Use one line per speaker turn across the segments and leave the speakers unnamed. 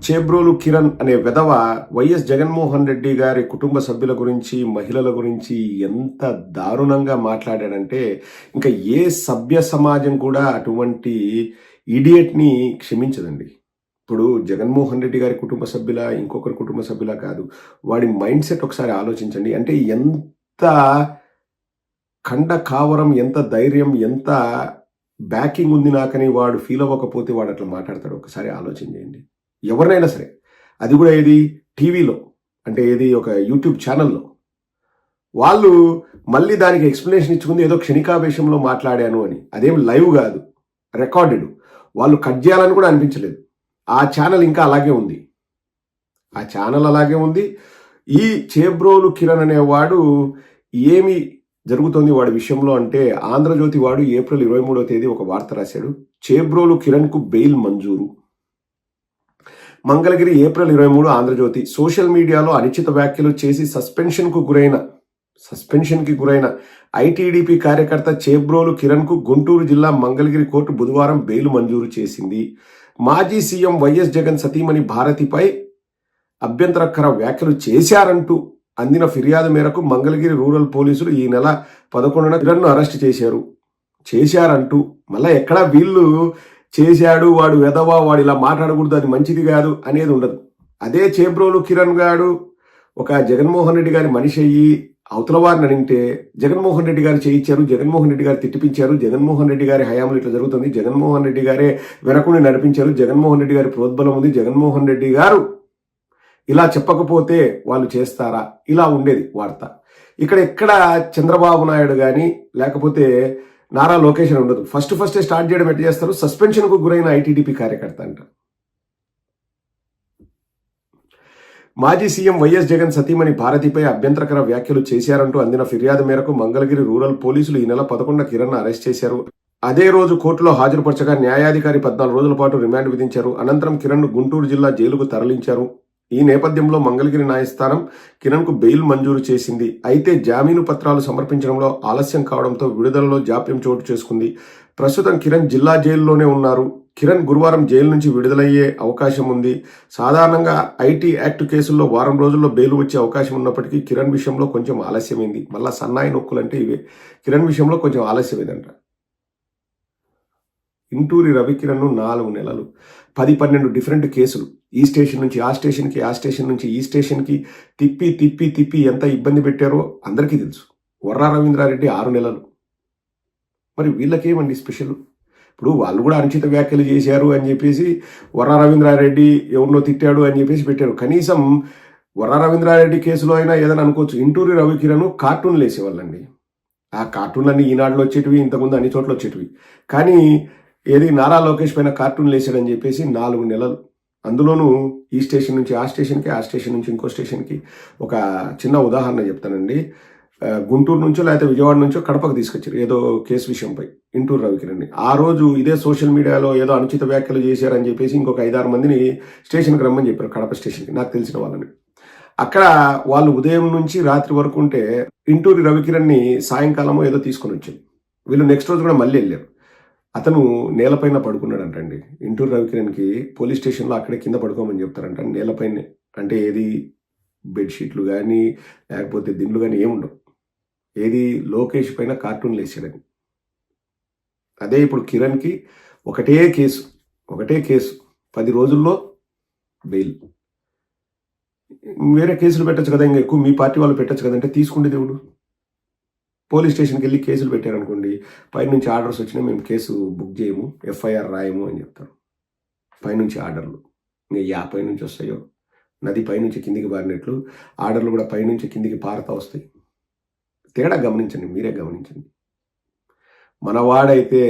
చేబ్రోలు కిరణ్ అనే వెధవ వైఎస్ జగన్మోహన్ రెడ్డి గారి కుటుంబ సభ్యుల గురించి, మహిళల గురించి ఎంత దారుణంగా మాట్లాడాడంటే, ఇంకా ఏ సభ్య సమాజం కూడా అటువంటి ఇడియట్‌ని క్షమించదండి. ఇప్పుడు జగన్మోహన్ రెడ్డి గారి కుటుంబ సభ్యులా, ఇంకొకరి కుటుంబ సభ్యులా కాదు. వాడి మైండ్ సెట్ ఒకసారి ఆలోచించండి. అంటే ఎంత కావరం, ఎంత ధైర్యం, ఎంత బ్యాకింగ్ ఉంది నాకని వాడు ఫీల్ అవ్వకపోతే వాడు అట్లా మాట్లాడతాడు. ఒకసారి ఆలోచన చేయండి. ఎవరినైనా సరే, అది కూడా ఏది టీవీలో, అంటే ఏది ఒక యూట్యూబ్ ఛానల్లో వాళ్ళు మళ్ళీ దానికి ఎక్స్ప్లెనేషన్ ఇచ్చుకుంది ఏదో క్షణికావేశంలో మాట్లాడాను అని. అదేం లైవ్ కాదు, రికార్డెడ్. వాళ్ళు కట్ చేయాలని కూడా అనిపించలేదు. ఆ ఛానల్ ఇంకా అలాగే ఉంది. ఆ ఛానల్ అలాగే ఉంది. ఈ చేబ్రోలు కిరణ్ అనేవాడు ఏమి జరుగుతోంది వాడి విషయంలో అంటే, ఆంధ్రజ్యోతి వాడు ఏప్రిల్ 23వ తేదీ ఒక వార్త రాశాడు. చేబ్రోలు కిరణ్కు బెయిల్ మంజూరు. మంగళగిరి ఏప్రిల్ 23 ఆంధ్రజ్యోతి. సోషల్ మీడియాలో అనుచిత వ్యాఖ్యలు చేసి సస్పెన్షన్కి గురైన ఐటీడీపీ కార్యకర్త చేబ్రోలు కిరణ్కు గుంటూరు జిల్లా మంగళగిరి కోర్టు బుధవారం బెయిల్ మంజూరు చేసింది. మాజీ సీఎం వైఎస్ జగన్ సతీమణి భారతిపై అభ్యంతరకర వ్యాఖ్యలు చేశారంటూ అందిన ఫిర్యాదు మేరకు మంగళగిరి రూరల్ పోలీసులు ఈ నెల 11న కిరణ్ను అరెస్ట్ చేశారంటూ మళ్ళీ ఎక్కడా వీళ్ళు చేశాడు, వాడు వెధవా, వాడు ఇలా మాట్లాడకూడదు, అది మంచిది కాదు అనేది ఉండదు. అదే చేబ్రోలు కిరణ్ గాడు ఒక జగన్మోహన్ రెడ్డి గారి మనిషి అయ్యి అవతల వారిని అడిగితే జగన్మోహన్ రెడ్డి గారు చేయించారు, జగన్మోహన్ రెడ్డి గారు తిట్టిపించారు, జగన్మోహన్ రెడ్డి గారి హయాంలో ఇట్లా జరుగుతుంది, జగన్మోహన్ రెడ్డి గారే వెనకుండి నడిపించారు, జగన్మోహన్ రెడ్డి గారి ప్రోద్బలం ఉంది, జగన్మోహన్ రెడ్డి గారు ఇలా చెప్పకపోతే వాళ్ళు చేస్తారా, ఇలా ఉండేది వార్త. ఎక్కడ చంద్రబాబు నాయుడు కానీ లేకపోతే నారా లోకేష్ అని ఉండదు. ఫస్ట్ స్టార్ట్ చేయడం ఎట్లా చేస్తారు, సస్పెన్షన్కు గురైన ఐటీడీపీ కార్యకర్త అంట. మాజీ సీఎం వైఎస్ జగన్ సతీమణి భారతిపై అభ్యంతరకర వ్యాఖ్యలు చేశారంటూ అందిన ఫిర్యాదు మేరకు మంగళగిరి రూరల్ పోలీసులు ఈ నెల 11న కిరణ్ అరెస్ట్ చేశారు. అదే రోజు కోర్టులో హాజరుపరచగా న్యాయాధికారి 14 రోజుల పాటు రిమాండ్ విధించారు. అనంతరం కిరణ్ గుంటూరు జిల్లా జైలుకు తరలించారు. ఈ నేపథ్యంలో మంగళగిరి న్యాయస్థానం కిరణ్కు బెయిల్ మంజూరు చేసింది. అయితే జామీను పత్రాలు సమర్పించడంలో ఆలస్యం కావడంతో విడుదలలో జాప్యం చోటు చేసుకుంది. ప్రస్తుతం కిరణ్ జిల్లా జైలులోనే ఉన్నారు. కిరణ్ గురువారం జైలు నుంచి విడుదలయ్యే అవకాశం ఉంది. సాధారణంగా ఐటీ యాక్ట్ కేసుల్లో వారం రోజుల్లో బెయిల్ వచ్చే అవకాశం ఉన్నప్పటికీ కిరణ్ విషయంలో కొంచెం ఆలస్యమైంది. మళ్ళా సన్నాయి నొక్కులంటే ఇవే. కిరణ్ విషయంలో కొంచెం ఆలస్యమైందంట. ఇంటూరి రవికిరణ్ 4 నెలలు 10-12 డిఫరెంట్ కేసులు, ఈ స్టేషన్ నుంచి ఆ స్టేషన్కి, ఆ స్టేషన్ నుంచి ఈ స్టేషన్కి తిప్పి ఎంత ఇబ్బంది పెట్టారో అందరికీ తెలుసు. వర్రా రవీంద్రారెడ్డి 6 నెలలు. మరి వీళ్ళకేమండి స్పెషల్? ఇప్పుడు వాళ్ళు కూడా అనుచిత వ్యాఖ్యలు చేశారు అని చెప్పేసి వర్రా రవీంద్రారెడ్డి ఎవరినో తిట్టాడు అని చెప్పేసి పెట్టారు. కనీసం వర్రా రవీంద్రారెడ్డి కేసులో అయినా ఏదైనా అనుకోవచ్చు. ఇంటూరి రవికిరణ్ కార్టూన్లు వేసేవాళ్ళండి. ఆ కార్టూన్లన్నీ ఈనాడులో వచ్చేటివి, ఇంతకుముందు అన్ని చోట్ల వచ్చేటివి. కానీ ఏది నారా లోకేష్ పైన కార్టూన్లు వేసాడని చెప్పేసి 4 నెలలు. అందులోనూ ఈ స్టేషన్ నుంచి ఆ స్టేషన్కి, ఆ స్టేషన్ నుంచి ఇంకో స్టేషన్కి. ఒక చిన్న ఉదాహరణ చెప్తానండి. గుంటూరు నుంచో లేకపోతే విజయవాడ నుంచో కడపకు తీసుకొచ్చారు ఏదో కేసు విషయంపై ఇంటూరు రవికిరణ్ని. ఆ రోజు ఇదే సోషల్ మీడియాలో ఏదో అనుచిత వ్యాఖ్యలు చేశారని చెప్పేసి ఇంకొక 5-6 మందిని స్టేషన్కి రమ్మని చెప్పారు, కడప స్టేషన్కి, నాకు తెలిసిన వాళ్ళని. అక్కడ వాళ్ళు ఉదయం నుంచి రాత్రి వరకు ఉంటే ఇంటూరి రవికిరణ్ని సాయంకాలమో ఏదో తీసుకొని వచ్చారు. వీళ్ళు నెక్స్ట్ రోజు కూడా మళ్ళీ వెళ్ళారు. అతను నేలపైన పడుకున్నాడంటండి. ఇంటూరు రవికిరణ్కి పోలీస్ స్టేషన్లో అక్కడే కింద పడుకోమని చెప్తారంట, నేలపైన. అంటే ఏది బెడ్షీట్లు కానీ లేకపోతే దిండ్లు కానీ ఏముండవు. ఏది లోకేష్ పైన కార్టూన్లు వేసాడని. అదే ఇప్పుడు కిరణ్కి ఒకటే కేసు 10 రోజుల్లో బెయిల్. వేరే కేసులు పెట్టచ్చు కదా, ఇంకా ఎక్కువ మీ పార్టీ వాళ్ళు పెట్టచ్చు కదంటే తీసుకుంటే దేవుడు. పోలీస్ స్టేషన్కి వెళ్ళి కేసులు పెట్టారనుకోండి, పైనుంచి ఆర్డర్స్ వచ్చినా మేము కేసు బుక్ చేయము, ఎఫ్ఐఆర్ రాయము అని చెప్తారు. పైనుంచి ఆర్డర్లు ఇంకా పైనుంచి వస్తాయో, నది పైనుంచి కిందికి పారినట్లు ఆర్డర్లు కూడా పైనుంచి కిందికి పారుతూ వస్తాయి. తేడా గమనించండి, మీరే గమనించండి. మనవాడైతే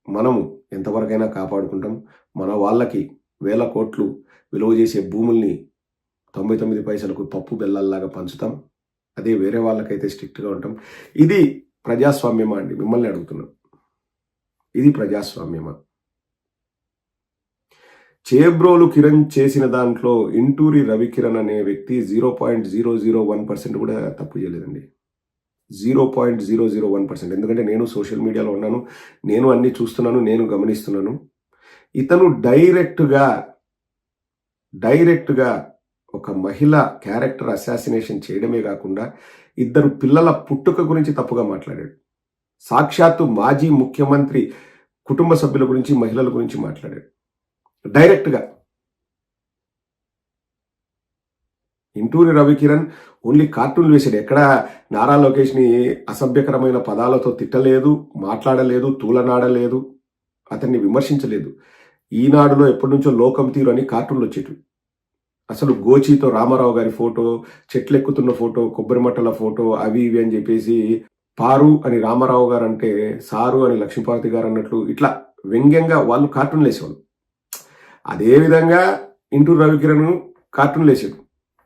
మనము ఎంతవరకైనా కాపాడుకుంటాం. మన వాళ్ళకి 1000 కోట్లు విలువ చేసే భూముల్ని 99 పైసలకు పప్పు బెల్లల్లాగా పంచుతాం. అదే వేరే వాళ్ళకైతే స్ట్రిక్ట్గా ఉంటాం. ఇది ప్రజాస్వామ్యమా అండి? మిమ్మల్ని అడుగుతున్నాం. ఇది ప్రజాస్వామ్యమా? చేబ్రోలు కిరణ్ చేసిన దాంట్లో ఇంటూరి రవికిరణ్ అనే వ్యక్తి 0.001% కూడా తప్పు చేయలేదండి. 0.001%. ఎందుకంటే నేను సోషల్ మీడియాలో ఉన్నాను, నేను అన్ని చూస్తున్నాను, నేను గమనిస్తున్నాను. ఇతను డైరెక్ట్గా ఒక మహిళ క్యారెక్టర్ అసాసినేషన్ చేయడమే కాకుండా ఇద్దరు పిల్లల పుట్టుక గురించి తప్పుగా మాట్లాడాడు. సాక్షాత్తు మాజీ ముఖ్యమంత్రి కుటుంబ సభ్యుల గురించి, మహిళల గురించి మాట్లాడాడు డైరెక్ట్గా. ఇంటూరి రవికిరణ్ ఓన్లీ కార్టూన్లు వేశాడు. ఎక్కడ నారా లోకేష్ని అసభ్యకరమైన పదాలతో తిట్టలేదు, మాట్లాడలేదు, తూలనాడలేదు, అతన్ని విమర్శించలేదు. ఈనాడులో ఎప్పటి నుంచో లోకం తీరు అని కార్టూన్లు వచ్చేటివి. అసలు గోచితో రామారావు గారి ఫోటో, చెట్లు ఎక్కుతున్న ఫోటో, కొబ్బరి మట్టల ఫోటో, అవి ఇవి అని చెప్పేసి పారు అని రామారావు గారు అంటే సారు అని లక్ష్మీపార్వతి గారు అన్నట్లు ఇట్లా వ్యంగ్యంగా వాళ్ళు కార్టూన్లు వేసేవాళ్ళు. అదేవిధంగా ఇంటూరు రవికిరణ్ కార్టూన్లు వేసాడు.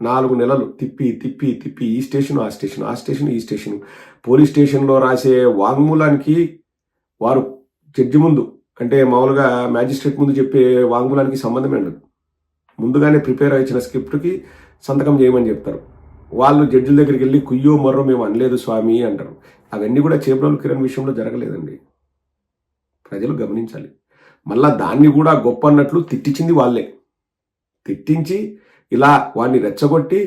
4 నెలలు తిప్పి తిప్పి తిప్పి ఈ స్టేషన్ ఆ స్టేషన్, ఆ స్టేషన్ ఈ స్టేషన్, పోలీస్ స్టేషన్లో రాసే వాంగ్మూలానికి వారు జడ్జి ముందు అంటే మామూలుగా మ్యాజిస్ట్రేట్ ముందు చెప్పే వాంగ్మూలానికి సంబంధమే ఉండదు. ముందుగానే ప్రిపేర్ అయిన స్క్రిప్ట్కి సంతకం చేయమని చెప్తారు. వాళ్ళు జడ్జిల దగ్గరికి వెళ్ళి కుయ్యో మర్రో మేము అనలేదు స్వామి అంటారు. అవన్నీ కూడా చేబ్రోలు కిరణ్ విషయంలో జరగలేదండి. ప్రజలు గమనించాలి. మళ్ళా దాన్ని కూడా గొప్ప అన్నట్లు తిట్టించింది వాళ్ళే. తిట్టించి ఇలా వాడిని రెచ్చగొట్టి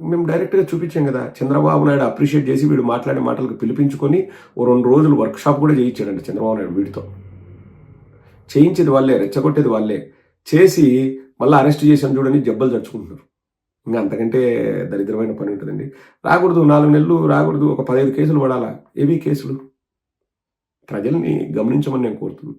మేము డైరెక్ట్గా చూపించాం కదా. చంద్రబాబు నాయుడు అప్రిషియేట్ చేసి వీడు మాట్లాడే మాటలకు పిలిపించుకొని ఓ 2 రోజులు వర్క్షాప్ కూడా చేయించాడండి చంద్రబాబు నాయుడు వీడితో. చేయించేది వాళ్ళే, రెచ్చగొట్టేది వాళ్ళే. చేసి మళ్ళీ అరెస్ట్ చేసాను చూడని జబ్బలు చచ్చుకుంటున్నారు. ఇంకా అంతకంటే దరిద్రమైన పని ఉంటుందండి. రాకూడదు, 4 నెలలు రాకూడదు, ఒక 15 కేసులు పడాలా. ఏవి కేసులు? ప్రజల్ని గమనించమని నేను కోరుతున్నాను.